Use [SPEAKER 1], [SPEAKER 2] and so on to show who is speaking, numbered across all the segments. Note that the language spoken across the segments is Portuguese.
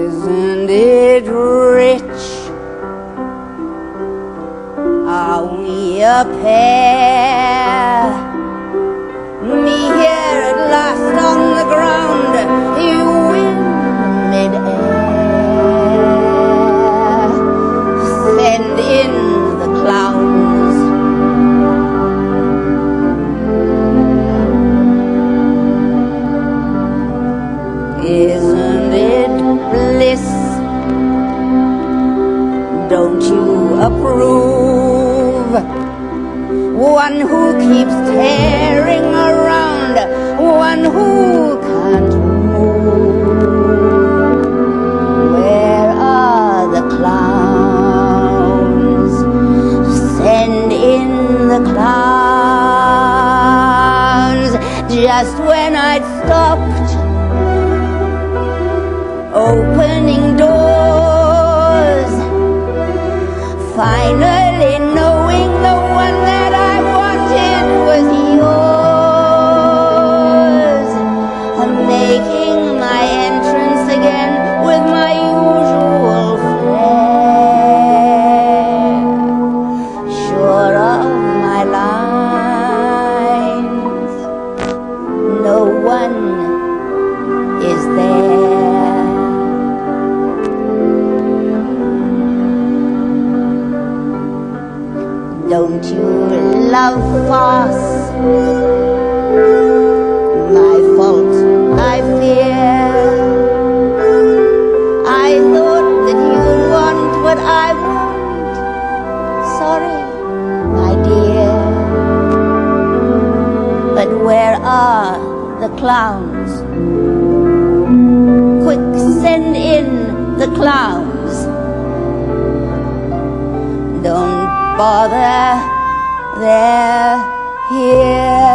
[SPEAKER 1] Isn't it rich? Are we a pair? Me here at last on the ground, you in mid-air. Send in the clowns. Isn't it bliss? Don't you approve? One who keeps tearing around, one who can't move. Where are the clowns? Send in the clowns. Just when I'd stopped opening doors, finally knowing the one that I wanted was yours, I'm making my entrance again with my usual flair, sure of my lines, no one is there. Don't you love farce? My fault, I fear. I thought that you'd want what I want. Sorry, my dear. But where are the clowns? Quick, send in the clowns. Don't bother, they're here.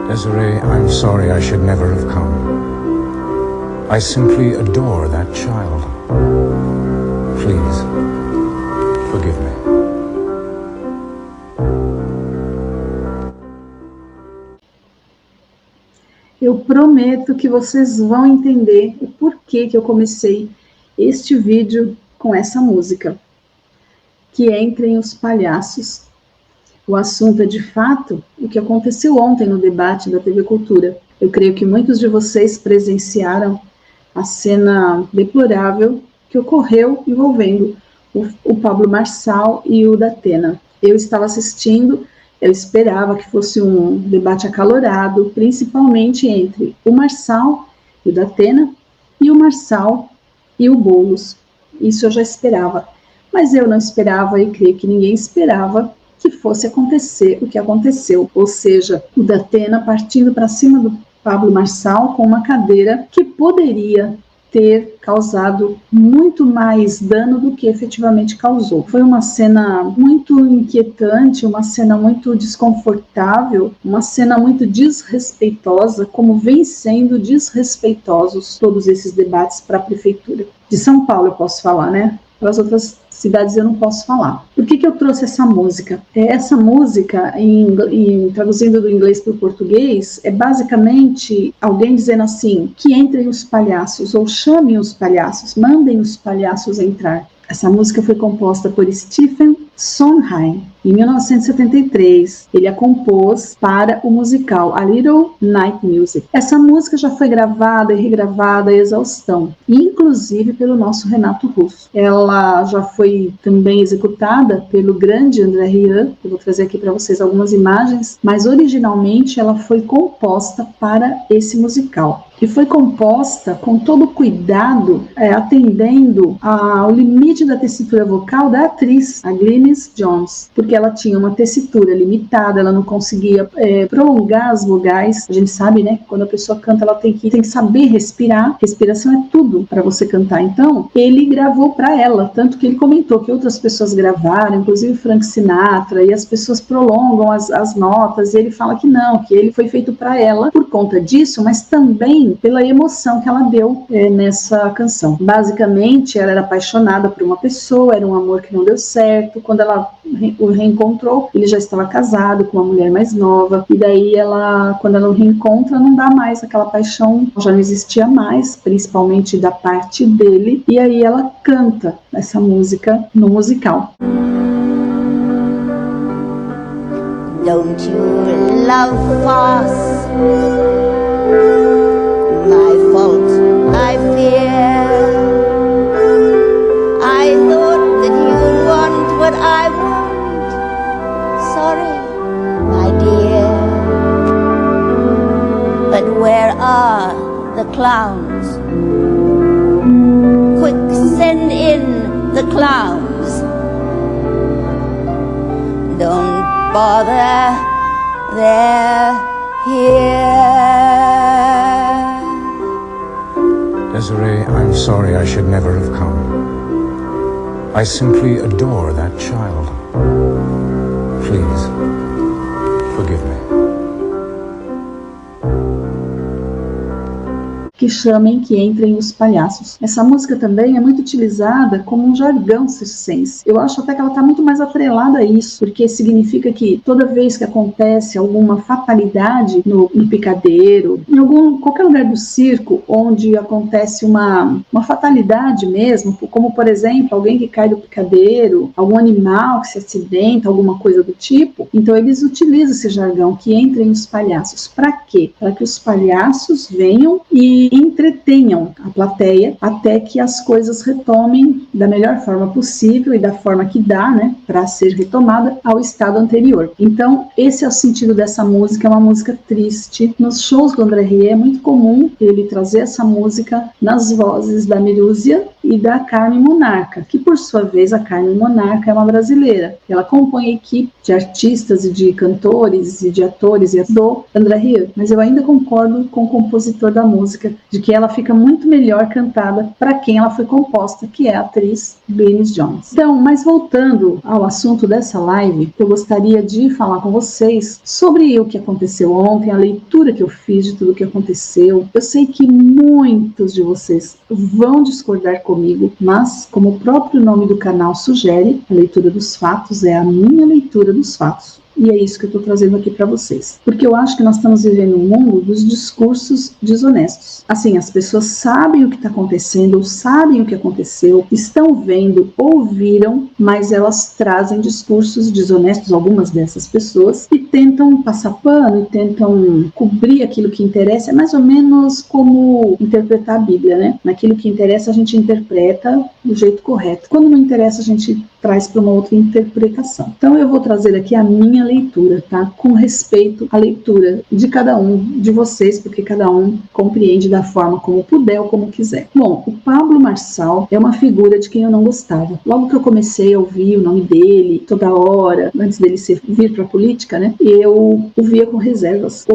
[SPEAKER 2] Desiree, I'm sorry I should never have come. I simply adore that child. Please, forgive me.
[SPEAKER 3] Eu prometo que vocês vão entender o porquê que eu comecei este vídeo com essa música, que é Entrem os Palhaços. O assunto é, de fato, o que aconteceu ontem no debate da TV Cultura. Eu creio que muitos de vocês presenciaram a cena deplorável que ocorreu envolvendo o Pablo Marçal e o Datena. Eu estava assistindo, eu esperava que fosse um debate acalorado, principalmente entre o Marçal e o Datena, e o Marçal e o Boulos. Isso eu já esperava, mas eu não esperava e creio que ninguém esperava que fosse acontecer o que aconteceu, ou seja, o Datena partindo para cima do Pablo Marçal com uma cadeira que poderia ter causado muito mais dano do que efetivamente causou. Foi uma cena muito inquietante, uma cena muito desconfortável, uma cena muito desrespeitosa, como vem sendo desrespeitosos todos esses debates para a prefeitura. De São Paulo eu posso falar, né? Para as outras cidades eu não posso falar. Por que eu trouxe essa música? Essa música, traduzindo do inglês para o português, é basicamente alguém dizendo assim, que entrem os palhaços, ou chamem os palhaços, mandem os palhaços entrar. Essa música foi composta por Stephen Sondheim. Em 1973, ele a compôs para o musical A Little Night Music. Essa música já foi gravada e regravada à exaustão, inclusive pelo nosso Renato Russo. Ela já foi também executada pelo grande André Rieu. Eu vou trazer aqui para vocês algumas imagens, mas originalmente ela foi composta para esse musical. E foi composta com todo cuidado, atendendo ao limite da tessitura vocal da atriz, a Glynis Jones, porque ela tinha uma tessitura limitada, ela não conseguia prolongar as vogais. A gente sabe, né, que quando a pessoa canta, ela tem que saber respirar. Respiração é tudo para você cantar. Então, ele gravou para ela, tanto que ele comentou que outras pessoas gravaram, inclusive Frank Sinatra, e as pessoas prolongam as notas, e ele fala que não, que ele foi feito para ela por conta disso, mas também pela emoção que ela deu nessa canção. Basicamente, ela era apaixonada por uma pessoa, era um amor que não deu certo. Quando o reencontrou, ele já estava casado com uma mulher mais nova, e daí quando ela o reencontra, não dá mais aquela paixão, já não existia mais, principalmente da parte dele, e aí ela canta essa música no musical.
[SPEAKER 1] Don't you love fuss? My fault, I fear. I thought that you'd want what I want. Sorry, my dear. But where are the clowns? Quick, send in the clowns. Don't bother, they're here.
[SPEAKER 2] Desiree, I'm sorry I should never have come. I simply adore that child. Please, forgive me.
[SPEAKER 3] Que chamem, que entrem os palhaços. Essa música também é muito utilizada como um jargão circense. Eu acho até que ela está muito mais atrelada a isso, porque significa que toda vez que acontece alguma fatalidade no picadeiro, em qualquer lugar do circo onde acontece uma fatalidade mesmo, como por exemplo, alguém que cai do picadeiro, algum animal que se acidenta, alguma coisa do tipo, então eles utilizam esse jargão, que entrem os palhaços. Para quê? Para que os palhaços venham e entretenham a plateia até que as coisas retomem da melhor forma possível e da forma que dá, né, para ser retomada ao estado anterior. Então, esse é o sentido dessa música, é uma música triste. Nos shows do André Rieu é muito comum ele trazer essa música nas vozes da Mirúzia e da Carmen Monarca, que por sua vez a Carmen Monarca é uma brasileira. Ela compõe a equipe de artistas e de cantores e de atores do André Rieu, mas eu ainda concordo com o compositor da música, de que ela fica muito melhor cantada para quem ela foi composta, que é a atriz Glynis Jones. Então, mas voltando ao assunto dessa live, eu gostaria de falar com vocês sobre o que aconteceu ontem, a leitura que eu fiz de tudo o que aconteceu. Eu sei que muitos de vocês vão discordar comigo, mas como o próprio nome do canal sugere, a leitura dos fatos é a minha leitura dos fatos. E é isso que eu estou trazendo aqui para vocês. Porque eu acho que nós estamos vivendo um mundo dos discursos desonestos. Assim, as pessoas sabem o que está acontecendo, ou sabem o que aconteceu, estão vendo, ouviram, mas elas trazem discursos desonestos, algumas dessas pessoas, e tentam passar pano, e tentam cobrir aquilo que interessa. É mais ou menos como interpretar a Bíblia, né? Naquilo que interessa, a gente interpreta do jeito correto. Quando não interessa, a gente traz para uma outra interpretação. Então eu vou trazer aqui a minha leitura, tá? Com respeito à leitura de cada um de vocês, porque cada um compreende da forma como puder ou como quiser. Bom, o Pablo Marçal é uma figura de quem eu não gostava. Logo que eu comecei a ouvir o nome dele, toda hora, antes dele vir para a política, né? Eu o via com reservas.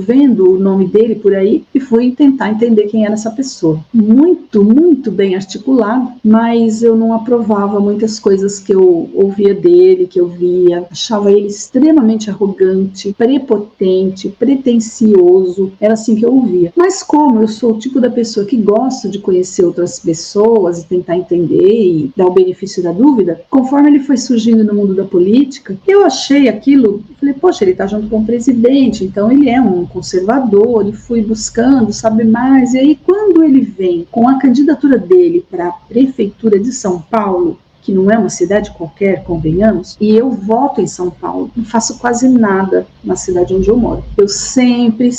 [SPEAKER 3] Vendo o nome dele por aí, e fui tentar entender quem era essa pessoa. Muito, muito bem articulado, mas eu não aprovava muitas coisas que eu ouvia dele, que eu via. Achava ele extremamente arrogante, prepotente, pretencioso. Era assim que eu ouvia. Mas como eu sou o tipo da pessoa que gosta de conhecer outras pessoas e tentar entender e dar o benefício da dúvida, conforme ele foi surgindo no mundo da política, eu achei aquilo, falei, poxa, ele tá junto com o presidente, então ele é um conservador, e fui buscando saber mais. E aí, quando ele vem com a candidatura dele para a prefeitura de São Paulo, que não é uma cidade qualquer, convenhamos, e eu voto em São Paulo, não faço quase nada na cidade onde eu moro. Eu sempre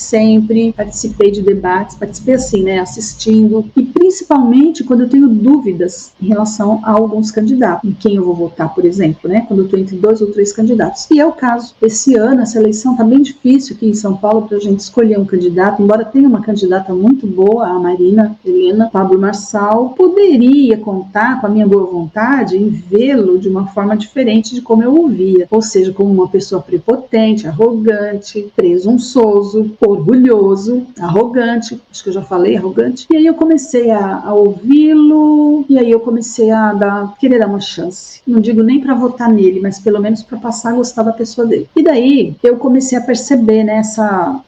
[SPEAKER 3] participei de debates, participei assim, né, assistindo, e principalmente quando eu tenho dúvidas em relação a alguns candidatos, em quem eu vou votar, por exemplo, né, quando eu estou entre 2 ou 3 candidatos. E é o caso. Esse ano, essa eleição está bem difícil aqui em São Paulo para a gente escolher um candidato, embora tenha uma candidata muito boa, a Marina Helena Pablo Marçal, poderia contar com a minha boa vontade em vê-lo de uma forma diferente de como eu ouvia, ou seja, como uma pessoa prepotente, arrogante, presunçoso, orgulhoso, arrogante, acho que eu já falei arrogante, e aí eu comecei a ouvi-lo, e aí eu comecei a querer dar uma chance, não digo nem para votar nele, mas pelo menos para passar a gostar da pessoa dele. E daí eu comecei a perceber, né,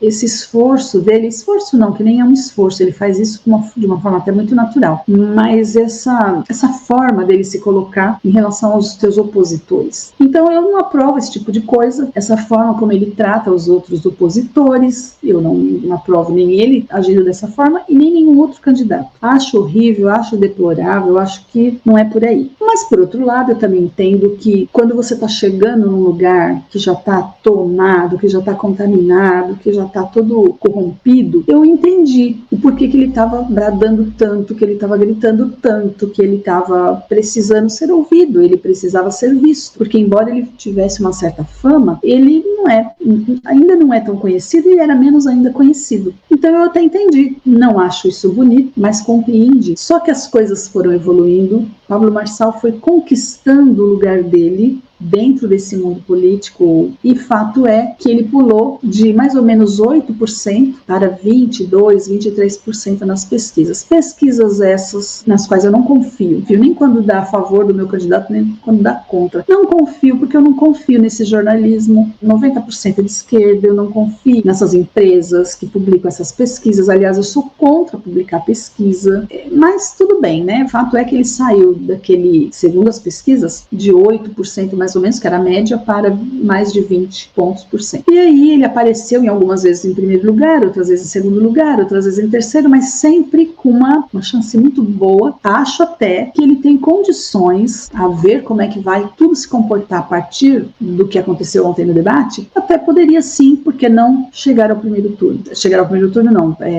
[SPEAKER 3] esse esforço dele, esforço não, que nem é um esforço, ele faz isso de uma forma até muito natural, mas essa forma dele se colocar colocar em relação aos seus opositores. Então eu não aprovo esse tipo de coisa, essa forma como ele trata os outros opositores, eu não aprovo nem ele agindo dessa forma e nem nenhum outro candidato. Acho horrível, acho deplorável, acho que não é por aí. Mas por outro lado, eu também entendo que quando você está chegando num lugar que já está tomado, que já está contaminado, que já está todo corrompido, eu entendi o porquê que ele estava bradando tanto, que ele estava gritando tanto, que ele estava precisando ser ouvido, ele precisava ser visto, porque embora ele tivesse uma certa fama, ele ainda não é tão conhecido e era menos ainda conhecido. Então eu até entendi, não acho isso bonito, mas compreendi. Só que as coisas foram evoluindo, Pablo Marçal foi conquistando o lugar dele dentro desse mundo político, e fato é que ele pulou de mais ou menos 8% para 22%, 23% nas pesquisas. Pesquisas essas nas quais eu não confio, nem quando dá a favor do meu candidato, nem quando dá contra. Não confio porque eu não confio nesse jornalismo 90% de esquerda, eu não confio nessas empresas que publicam essas pesquisas. Aliás, eu sou contra publicar pesquisa, mas tudo bem, né? Fato é que ele saiu daquele, segundo as pesquisas, de 8% mais ou menos, que era a média, para mais de 20 pontos por cento. E aí ele apareceu em algumas vezes em primeiro lugar, outras vezes em segundo lugar, outras vezes em terceiro, mas sempre com uma chance muito boa. Acho até que ele tem condições, a ver como é que vai tudo se comportar a partir do que aconteceu ontem no debate, até poderia sim, porque não chegar ao primeiro turno. Chegar ao primeiro turno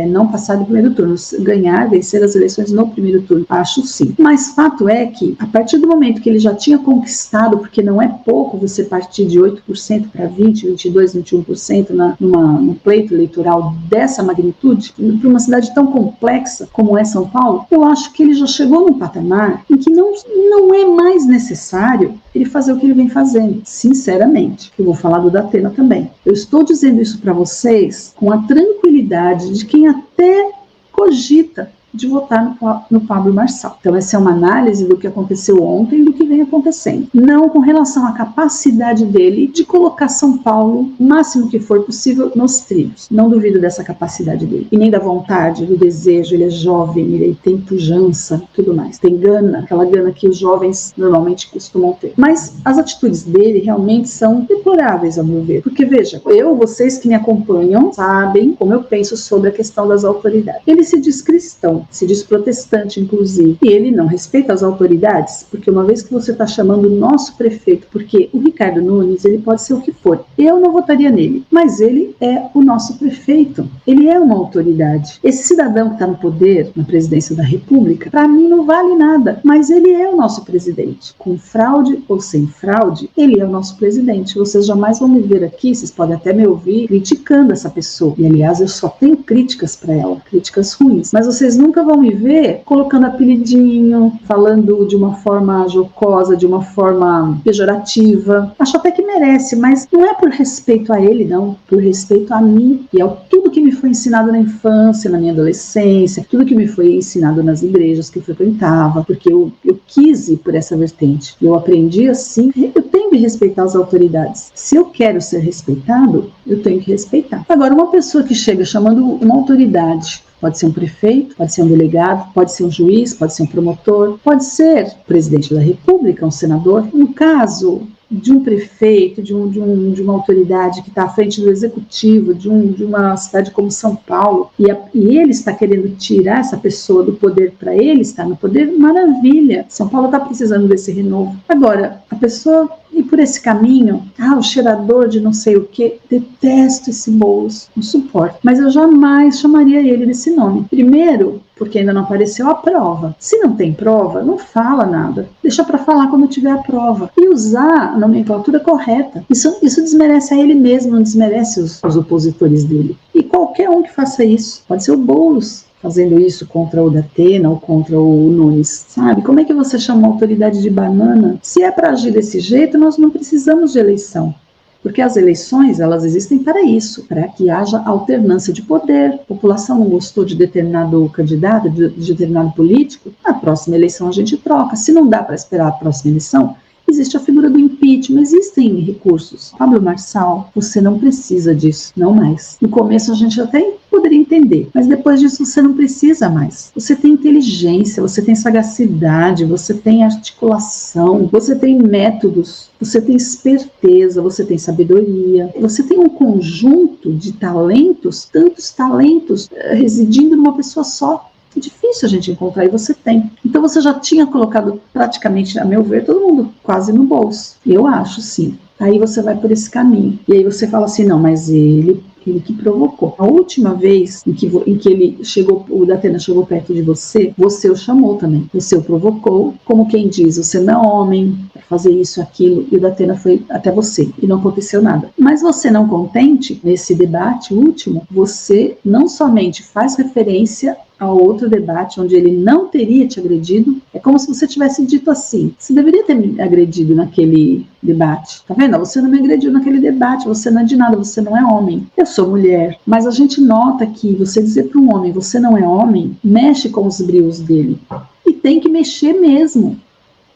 [SPEAKER 3] não passar do primeiro turno, ganhar, vencer as eleições no primeiro turno, acho sim. Mas fato é que, a partir do momento que ele já tinha conquistado, porque não é pouco você partir de 8% para 20%, 22%, 21% num pleito eleitoral dessa magnitude, para uma cidade tão complexa como é São Paulo, eu acho que ele já chegou num patamar em que não é mais necessário ele fazer o que ele vem fazendo, sinceramente. Eu vou falar do Datena também. Eu estou dizendo isso para vocês com a tranquilidade de quem até cogita de votar no Pablo Marçal. Então essa é uma análise do que aconteceu ontem e do que vem acontecendo. Não com relação à capacidade dele de colocar São Paulo, o máximo que for possível, nos trilhos. Não duvido dessa capacidade dele. E nem da vontade, do desejo. Ele é jovem, ele tem pujança, tudo mais. Tem gana, aquela gana que os jovens normalmente costumam ter. Mas as atitudes dele realmente são deploráveis, a meu ver. Porque veja, vocês que me acompanham, sabem como eu penso sobre a questão das autoridades. Ele se diz cristão, se diz protestante, inclusive, e ele não respeita as autoridades, porque uma vez que você está chamando o nosso prefeito, porque o Ricardo Nunes, ele pode ser o que for, eu não votaria nele, mas ele é o nosso prefeito, ele é uma autoridade. Esse cidadão que está no poder, na presidência da República, para mim não vale nada, mas ele é o nosso presidente, com fraude ou sem fraude, ele é o nosso presidente. Vocês jamais vão me ver aqui, vocês podem até me ouvir criticando essa pessoa, e aliás eu só tenho críticas para ela, críticas ruins, mas vocês nunca vão me ver colocando apelidinho, falando de uma forma jocosa, de uma forma pejorativa. Acho até que merece, mas não é por respeito a ele, não, por respeito a mim e a tudo que me foi ensinado na infância, na minha adolescência, tudo que me foi ensinado nas igrejas que eu frequentava, porque eu quis ir por essa vertente. Eu aprendi assim, eu tenho que respeitar as autoridades. Se eu quero ser respeitado, eu tenho que respeitar. Agora, uma pessoa que chega chamando uma autoridade, pode ser um prefeito, pode ser um delegado, pode ser um juiz, pode ser um promotor, pode ser o presidente da República, um senador. No caso de um prefeito, de uma autoridade que está à frente do executivo, de uma cidade como São Paulo, e ele está querendo tirar essa pessoa do poder para ele estar no poder, maravilha. São Paulo está precisando desse renovo. Agora, a pessoa ir por esse caminho, o cheirador de não sei o que, detesto esse Boulos, não suporto. Mas eu jamais chamaria ele desse nome. Primeiro, porque ainda não apareceu a prova. Se não tem prova, não fala nada. Deixa para falar quando tiver a prova. E usar a nomenclatura correta. Isso desmerece a ele mesmo, não desmerece os opositores dele. E qualquer um que faça isso, pode ser o Boulos fazendo isso contra o Datena ou contra o Nunes, sabe? Como é que você chama uma autoridade de banana? Se é para agir desse jeito, nós não precisamos de eleição. Porque as eleições, elas existem para isso, para que haja alternância de poder. A população não gostou de determinado candidato, de determinado político, na próxima eleição a gente troca. Se não dá para esperar a próxima eleição, existe a figura do impeachment, existem recursos. Pablo Marçal, você não precisa disso, não mais. No começo a gente até poderia entender, mas depois disso você não precisa mais. Você tem inteligência, você tem sagacidade, você tem articulação, você tem métodos, você tem esperteza, você tem sabedoria, você tem um conjunto de talentos, tantos talentos residindo numa pessoa só. É difícil a gente encontrar, e você tem. Então você já tinha colocado praticamente, a meu ver, todo mundo quase no bolso. Eu acho, sim. Aí você vai por esse caminho. E aí você fala assim, não, mas ele que provocou. A última vez em que ele chegou, o Datena chegou perto de você, você o chamou também. Você o provocou, como quem diz, você não é homem para fazer isso, aquilo, e o Datena foi até você, e não aconteceu nada. Mas você não contente, nesse debate último, você não somente faz referência ao outro debate onde ele não teria te agredido, é como se você tivesse dito assim, você deveria ter me agredido naquele debate, tá vendo? Você não me agrediu naquele debate, você não é de nada, você não é homem. Eu sou mulher, mas a gente nota que você dizer para um homem, você não é homem, mexe com os brios dele. E tem que mexer mesmo.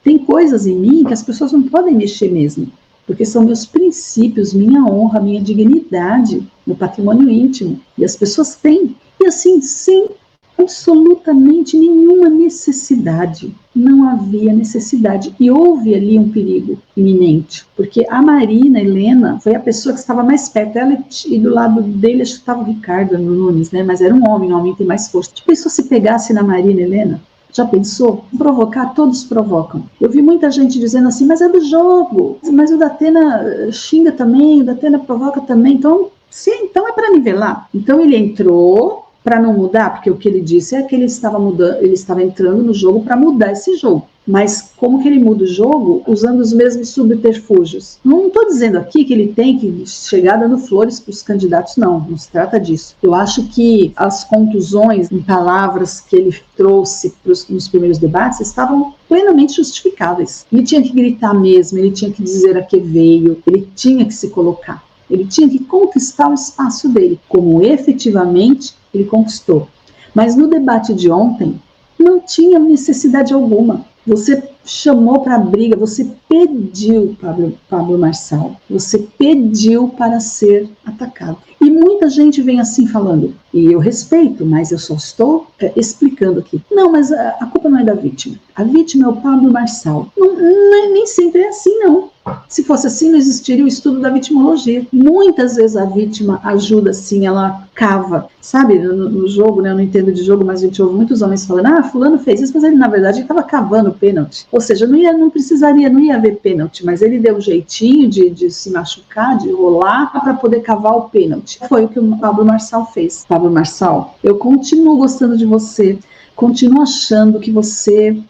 [SPEAKER 3] Tem coisas em mim que as pessoas não podem mexer mesmo, porque são meus princípios, minha honra, minha dignidade, meu patrimônio íntimo. E as pessoas têm. E assim, sem absolutamente nenhuma necessidade. Não havia necessidade. E houve ali um perigo iminente, porque a Marina Helena foi a pessoa que estava mais perto. Ela e do lado dele, acho que estava o Ricardo Nunes, né? Mas era um homem tem mais força. Já pensou se pegasse na Marina Helena? Já pensou? Provocar, todos provocam. Eu vi muita gente dizendo assim, mas é do jogo, mas o Datena xinga também, o Datena provoca também, então, sim, então é para nivelar. Então ele entrou para não mudar, porque o que ele disse é que ele estava entrando no jogo para mudar esse jogo. Mas como que ele muda o jogo? Usando os mesmos subterfúgios. Não estou dizendo aqui que ele tem que chegar dando flores para os candidatos, não se trata disso. Eu acho que as contusões em palavras que ele trouxe nos primeiros debates estavam plenamente justificáveis. Ele tinha que gritar mesmo, ele tinha que dizer a que veio, ele tinha que se colocar. Ele tinha que conquistar o espaço dele, como efetivamente ele conquistou. Mas no debate de ontem, não tinha necessidade alguma. Você chamou para a briga, você pediu, Pablo Marçal, você pediu para ser atacado. E muita gente vem assim falando, e eu respeito, mas eu só estou explicando aqui. Não, mas a culpa não é da vítima. A vítima é o Pablo Marçal. Nem sempre é assim, não. Se fosse assim, não existiria o estudo da vitimologia. Muitas vezes a vítima ajuda, sim, ela cava. Sabe, no jogo, né, eu não entendo de jogo, mas a gente ouve muitos homens falando, fulano fez isso, mas ele, na verdade, estava cavando o pênalti. Ou seja, não ia haver pênalti, mas ele deu um jeitinho de se machucar, de rolar, para poder cavar o pênalti. Foi o que o Pablo Marçal fez. Pablo Marçal, eu continuo gostando de você, continuo achando que você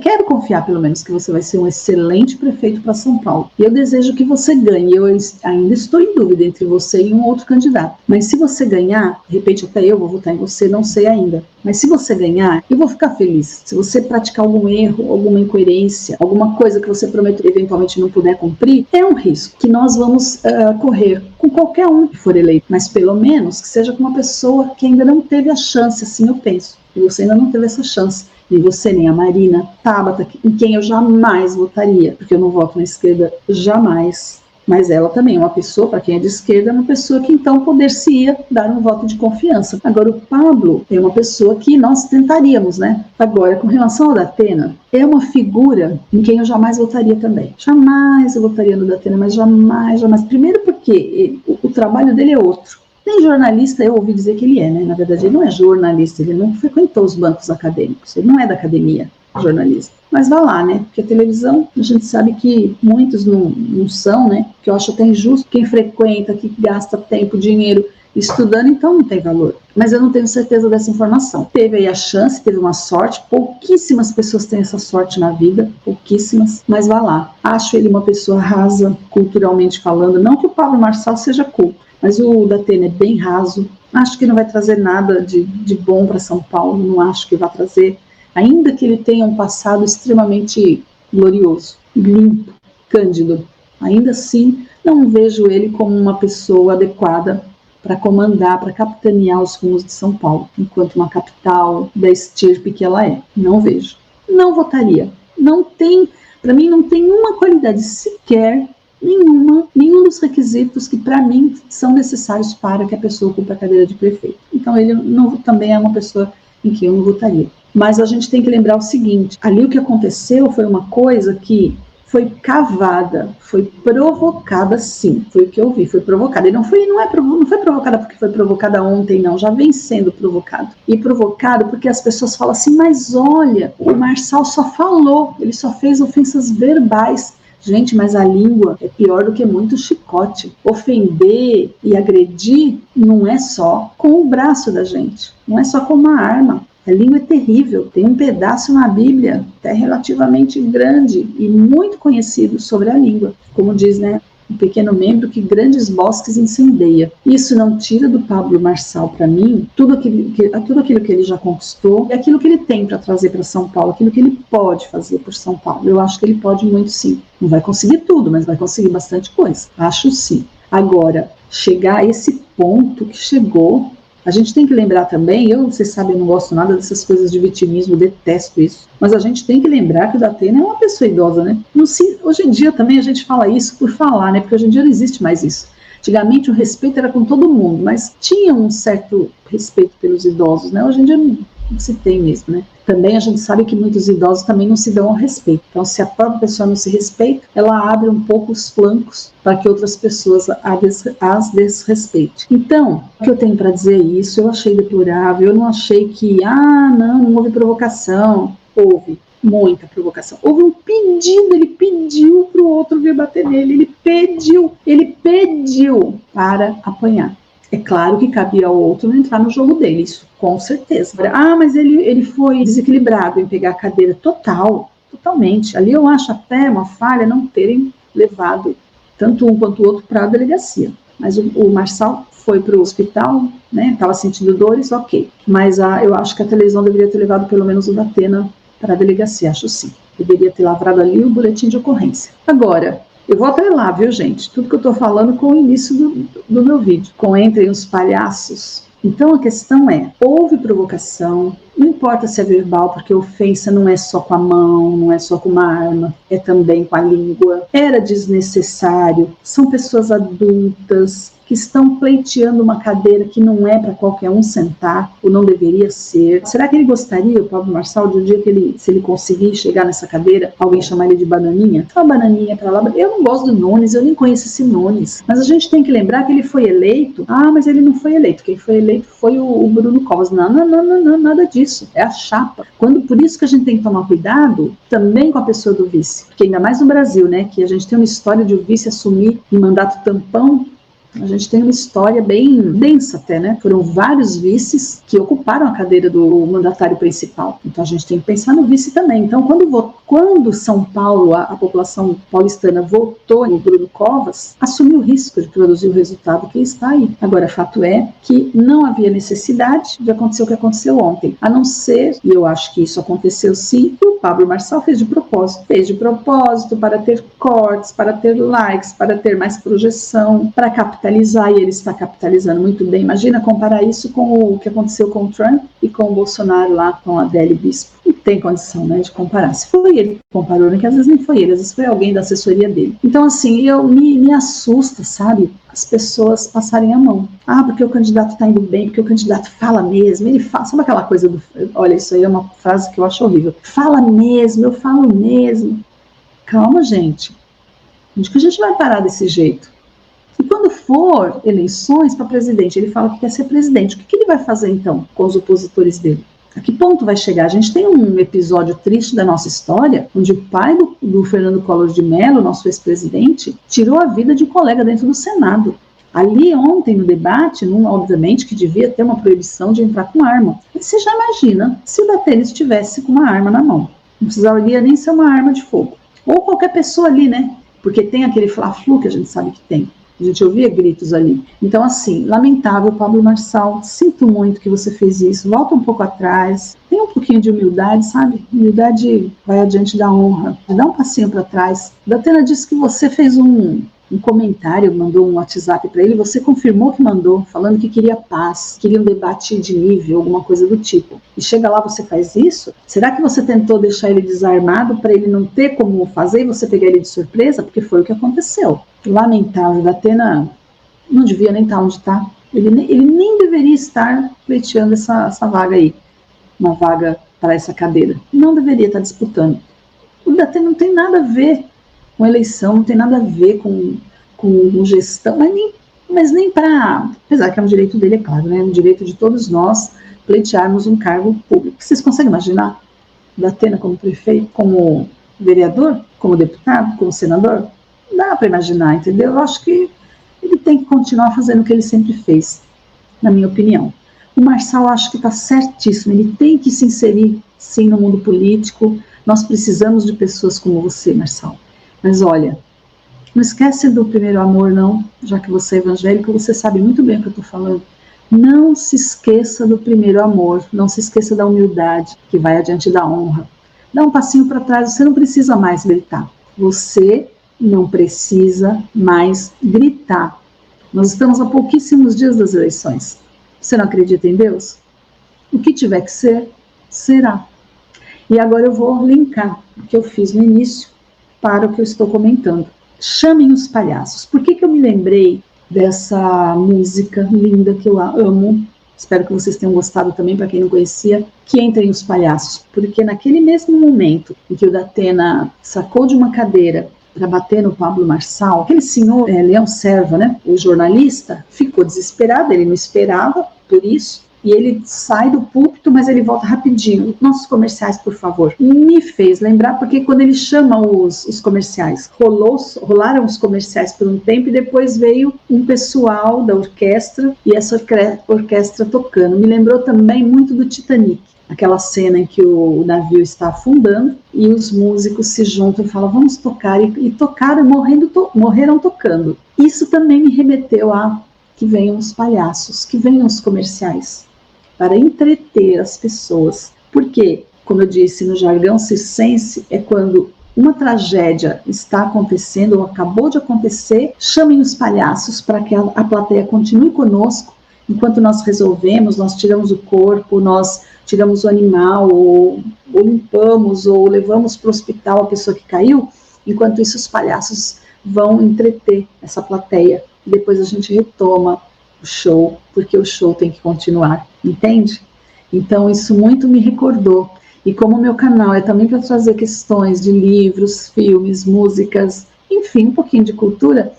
[SPEAKER 3] quero confiar pelo menos que você vai ser um excelente prefeito para São Paulo. E eu desejo que você ganhe. Eu ainda estou em dúvida entre você e um outro candidato. Mas se você ganhar, de repente até eu vou votar em você, não sei ainda. Mas se você ganhar, eu vou ficar feliz. Se você praticar algum erro, alguma incoerência, alguma coisa que você prometeu eventualmente não puder cumprir, é um risco que nós vamos correr com qualquer um que for eleito. Mas pelo menos que seja com uma pessoa que ainda não teve a chance, assim eu penso. E você ainda não teve essa chance. Nem você, nem a Marina, Tabata, em quem eu jamais votaria, porque eu não voto na esquerda jamais. Mas ela também é uma pessoa, para quem é de esquerda, é uma pessoa que então poder-se-ia dar um voto de confiança. Agora, o Pablo é uma pessoa que nós tentaríamos, né? Agora, com relação ao Datena, é uma figura em quem eu jamais votaria também. Jamais eu votaria no Datena, mas jamais. Primeiro porque o trabalho dele é outro. Nem jornalista eu ouvi dizer que ele é, né? Na verdade, ele não é jornalista, ele não frequentou os bancos acadêmicos, ele não é da academia jornalista. Mas vá lá, né? Porque a televisão, a gente sabe que muitos não são, né? Que eu acho até injusto. Quem frequenta, que gasta tempo, dinheiro estudando, então não tem valor. Mas eu não tenho certeza dessa informação. Teve aí a chance, teve uma sorte. Pouquíssimas pessoas têm essa sorte na vida, pouquíssimas. Mas vá lá. Acho ele uma pessoa rasa, culturalmente falando. Não que o Pablo Marçal seja culto, mas o Datena é bem raso. Acho que não vai trazer nada de bom para São Paulo. Não acho que vai trazer, ainda que ele tenha um passado extremamente glorioso, limpo, cândido. Ainda assim, não vejo ele como uma pessoa adequada para comandar, para capitanear os rumos de São Paulo, enquanto uma capital da estirpe que ela é. Não vejo. Não votaria. Não tem, para mim, não tem uma qualidade sequer nenhum dos requisitos que, para mim, são necessários para que a pessoa ocupe a cadeira de prefeito. Então, ele também é uma pessoa em que eu não votaria. Mas a gente tem que lembrar o seguinte, ali o que aconteceu foi uma coisa que foi cavada, foi provocada, sim, foi o que eu vi, foi provocada. E não foi provocada porque foi provocada ontem, não, já vem sendo provocado. E provocado porque as pessoas falam assim, mas olha, o Marçal só falou, ele só fez ofensas verbais. Gente, mas a língua é pior do que muito chicote. Ofender e agredir não é só com o braço da gente, não é só com uma arma. A língua é terrível, tem um pedaço na Bíblia, até relativamente grande e muito conhecido sobre a língua. Como diz, né, um pequeno membro que grandes bosques incendeia. Isso não tira do Pablo Marçal, para mim, tudo aquilo que ele já conquistou e aquilo que ele tem para trazer para São Paulo, aquilo que ele pode fazer por São Paulo. Eu acho que ele pode muito, sim. Não vai conseguir tudo, mas vai conseguir bastante coisa. Acho sim. Agora, chegar a esse ponto que chegou... A gente tem que lembrar também, vocês sabem, eu não gosto nada dessas coisas de vitimismo, detesto isso, mas a gente tem que lembrar que o Datena é uma pessoa idosa, né? Hoje em dia também a gente fala isso por falar, né? Porque hoje em dia não existe mais isso. Antigamente o respeito era com todo mundo, mas tinha um certo respeito pelos idosos, né? Hoje em dia não se tem mesmo, né? Também a gente sabe que muitos idosos também não se dão ao respeito. Então, se a própria pessoa não se respeita, ela abre um pouco os flancos para que outras pessoas as desrespeitem. Então, o que eu tenho para dizer é isso, eu achei deplorável, eu não achei que, não houve provocação. Houve muita provocação. Houve um pedido, ele pediu para o outro vir bater nele, ele pediu para apanhar. É claro que cabia ao outro não entrar no jogo dele, isso com certeza. Mas ele foi desequilibrado em pegar a cadeira totalmente. Ali eu acho até uma falha não terem levado tanto um quanto o outro para a delegacia. Mas o Marçal foi para o hospital, né? Estava sentindo dores, ok. Mas eu acho que a televisão deveria ter levado pelo menos o Datena para a delegacia, acho sim. Deveria ter lavrado ali o boletim de ocorrência. Agora, eu vou atrelar, viu, gente? Tudo que eu estou falando com o início do meu vídeo, com Entrem os Palhaços. Então, a questão é, houve provocação, não importa se é verbal, porque ofensa não é só com a mão, não é só com uma arma, é também com a língua. Era desnecessário, são pessoas adultas que estão pleiteando uma cadeira que não é para qualquer um sentar, ou não deveria ser. Será que ele gostaria, o Pablo Marçal, de um dia que se ele conseguir chegar nessa cadeira, alguém chamar ele de bananinha? Só bananinha para lá. Eu não gosto do Nunes, eu nem conheço esse Nunes. Mas a gente tem que lembrar que ele foi eleito. Mas ele não foi eleito. Quem foi eleito foi o Bruno Covas. Não, nada disso. É a chapa. Por isso que a gente tem que tomar cuidado também com a pessoa do vice. Porque ainda mais no Brasil, né, que a gente tem uma história de o vice assumir em mandato tampão. A gente tem uma história bem densa até, né? Foram vários vices que ocuparam a cadeira do mandatário principal. Então a gente tem que pensar no vice também. Então quando São Paulo, a população paulistana votou em Bruno Covas, assumiu o risco de produzir o resultado que está aí. Agora, fato é que não havia necessidade de acontecer o que aconteceu ontem, a não ser, e eu acho que isso aconteceu sim, que o Pablo Marçal fez de propósito para ter cortes, para ter likes, para ter mais projeção, para capitalizar, e ele está capitalizando muito bem. Imagina comparar isso com o que aconteceu com o Trump e com o Bolsonaro lá com a Adélio Bispo. Não tem condição, né, de comparar. Se foi ele que comparou, né, que às vezes nem foi ele, às vezes foi alguém da assessoria dele. Então, assim, me assusta, sabe, as pessoas passarem a mão. Porque o candidato está indo bem, porque o candidato fala mesmo, ele fala, sabe aquela coisa olha, isso aí é uma frase que eu acho horrível. Fala mesmo, eu falo mesmo. Calma, gente. Onde que a gente vai parar desse jeito? E quando for eleições para presidente, ele fala que quer ser presidente. O que ele vai fazer, então, com os opositores dele? A que ponto vai chegar? A gente tem um episódio triste da nossa história, onde o pai do Fernando Collor de Mello, nosso ex-presidente, tirou a vida de um colega dentro do Senado. Ali, ontem, no debate, obviamente que devia ter uma proibição de entrar com arma. Mas você já imagina se o Datena estivesse com uma arma na mão. Não precisaria nem ser uma arma de fogo. Ou qualquer pessoa ali, né? Porque tem aquele fla-flu que a gente sabe que tem. A gente ouvia gritos ali. Então, assim, lamentável, Pablo Marçal, sinto muito que você fez isso, volta um pouco atrás, tem um pouquinho de humildade, sabe? Humildade vai adiante da honra, dá um passinho para trás. Datena disse que você fez um um comentário, mandou um WhatsApp para ele, você confirmou que mandou, falando que queria paz, queria um debate de nível, alguma coisa do tipo. E chega lá, você faz isso? Será que você tentou deixar ele desarmado para ele não ter como fazer e você pegar ele de surpresa? Porque foi o que aconteceu. Lamentável, Datena não devia nem estar onde está. Ele nem deveria estar pleiteando essa vaga aí, uma vaga para essa cadeira. Não deveria estar disputando. O Datena não tem nada a ver com eleição, não tem nada a ver com gestão, mas nem para, apesar que é um direito dele, é claro, né, é um direito de todos nós pleitearmos um cargo público. Vocês conseguem imaginar Datena como prefeito, como vereador, como deputado, como senador? Dá para imaginar, entendeu? Eu acho que ele tem que continuar fazendo o que ele sempre fez, na minha opinião. O Marçal, acho que está certíssimo, ele tem que se inserir, sim, no mundo político. Nós precisamos de pessoas como você, Marçal. Mas olha, não esquece do primeiro amor, não, já que você é evangélico, você sabe muito bem o que eu estou falando. Não se esqueça do primeiro amor, não se esqueça da humildade, que vai adiante da honra. Dá um passinho para trás, você não precisa mais gritar. Você não precisa mais gritar. Nós estamos a pouquíssimos dias das eleições. Você não acredita em Deus? O que tiver que ser, será. E agora eu vou linkar o que eu fiz no início para o que eu estou comentando. Chamem os palhaços. Por que eu me lembrei dessa música linda que eu amo? Espero que vocês tenham gostado também, para quem não conhecia, que Entrem os Palhaços. Porque naquele mesmo momento em que o Datena sacou de uma cadeira para bater no Pablo Marçal, aquele senhor, Leão Serva, né, o jornalista, ficou desesperado, ele não esperava por isso, e ele sai do púlpito, mas ele volta rapidinho. Nossos comerciais, por favor. Me fez lembrar, porque quando ele chama os comerciais, rolaram os comerciais por um tempo, e depois veio um pessoal da orquestra, e essa orquestra tocando. Me lembrou também muito do Titanic, aquela cena em que o navio está afundando, e os músicos se juntam e falam, vamos tocar, e tocaram, morreram tocando. Isso também me remeteu a que venham os palhaços, que venham os comerciais, para entreter as pessoas. Porque, como eu disse, no jargão circense, é quando uma tragédia está acontecendo ou acabou de acontecer, chamem os palhaços para que a plateia continue conosco, enquanto nós resolvemos, nós tiramos o corpo, nós tiramos o animal, ou limpamos, ou levamos para o hospital a pessoa que caiu, enquanto isso os palhaços vão entreter essa plateia. E depois a gente retoma o show, porque o show tem que continuar, entende? Então isso muito me recordou. E como o meu canal é também para trazer questões de livros, filmes, músicas, enfim, um pouquinho de cultura,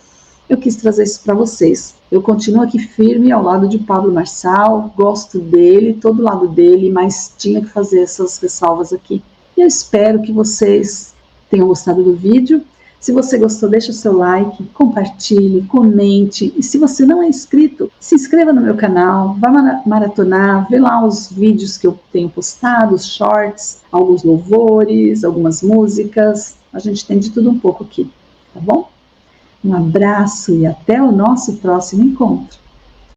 [SPEAKER 3] eu quis trazer isso para vocês. Eu continuo aqui firme ao lado de Pablo Marçal, gosto dele, todo do lado dele, mas tinha que fazer essas ressalvas aqui. E eu espero que vocês tenham gostado do vídeo. Se você gostou, deixa o seu like, compartilhe, comente. E se você não é inscrito, se inscreva no meu canal, vá maratonar, vê lá os vídeos que eu tenho postado, os shorts, alguns louvores, algumas músicas. A gente tem de tudo um pouco aqui, tá bom? Um abraço e até o nosso próximo encontro.